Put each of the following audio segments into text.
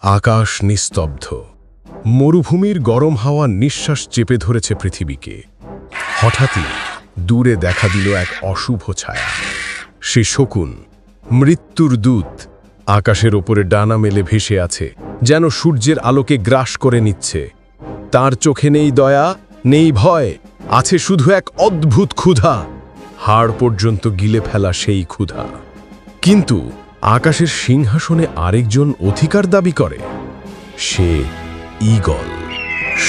আকাশ নিস্তব্ধ। মরুভূমির গরম হাওয়া নিঃশ্বাস চেপে ধরেছে পৃথিবীকে। হঠাৎই দূরে দেখা দিল এক অশুভ ছায়া। সে শকুন, মৃত্যুর দূত, আকাশের ওপরে ডানা মেলে ভেসে আছে, যেন সূর্যের আলোকে গ্রাস করে নিচ্ছে। তার চোখে নেই দয়া, নেই ভয়, আছে শুধু এক অদ্ভুত ক্ষুধা, হাড় পর্যন্ত গিলে ফেলা সেই ক্ষুধা। কিন্তু আকাশের সিংহাসনে আরেকজন অধিকার দাবি করে। সে ঈগল,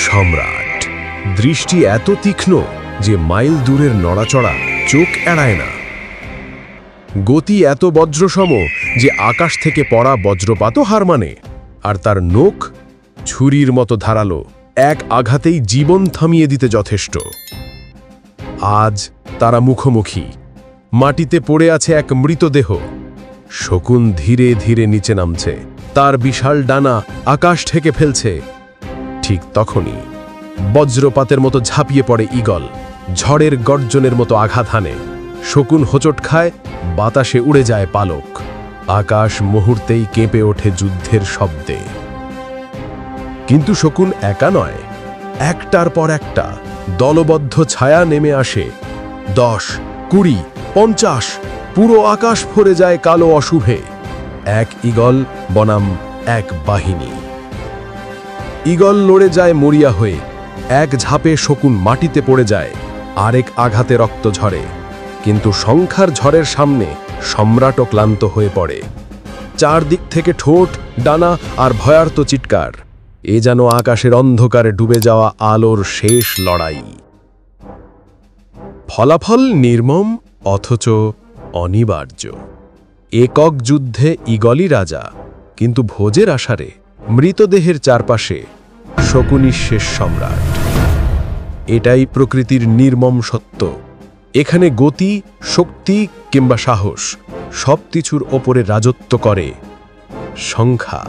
সম্রাট। দৃষ্টি এত তীক্ষ্ণ যে মাইল দূরের নড়াচড়া চোখ এড়ায় না। গতি এত বজ্রসম যে আকাশ থেকে পড়া বজ্রপাতও হার মানে। আর তার নখ ছুরির মতো ধারালো, এক আঘাতেই জীবন থামিয়ে দিতে যথেষ্ট। আজ তারা মুখোমুখি। মাটিতে পড়ে আছে এক মৃতদেহ। শকুন ধীরে ধীরে নিচে নামছে, তার বিশাল ডানা আকাশ ঢেকে ফেলছে। ঠিক তখনই বজ্রপাতের মতো ঝাঁপিয়ে পড়ে ঈগল, ঝড়ের গর্জনের মতো আঘাত হানে। শকুন হোঁচট খায়, বাতাসে উড়ে যায় পালক। আকাশ মুহূর্তেই কেঁপে ওঠে যুদ্ধের শব্দে। কিন্তু শকুন একা নয়, একটার পর একটা দলবদ্ধ ছায়া নেমে আসে। 10, 20, 50, পুরো আকাশ ভরে যায় কালো অশুভে। এক ঈগল বনাম এক বাহিনী। ঈগল লড়ে যায় মরিয়া হয়ে। এক ঝাঁপে শকুন মাটিতে পড়ে যায়, আরেক আঘাতে রক্ত ঝরে। কিন্তু সংখ্যার ঝড়ের সামনে সম্রাটও ক্লান্ত হয়ে পড়ে। চারদিক থেকে ঠোঁট, ডানা আর ভয়ার্ত চিৎকার। এ যেন আকাশের অন্ধকারে ডুবে যাওয়া আলোর শেষ লড়াই। ফলাফল নির্মম অথচ অনিবার্য। একক যুদ্ধে ঈগলই রাজা, কিন্তু ভোজের আশারে মৃতদেহের চারপাশে শকুনই শেষ সম্রাট। এটাই প্রকৃতির নির্মম সত্য। এখানে গতি, শক্তি কিংবা সাহস সবকিছুর ওপরে রাজত্ব করে সংখ্যা।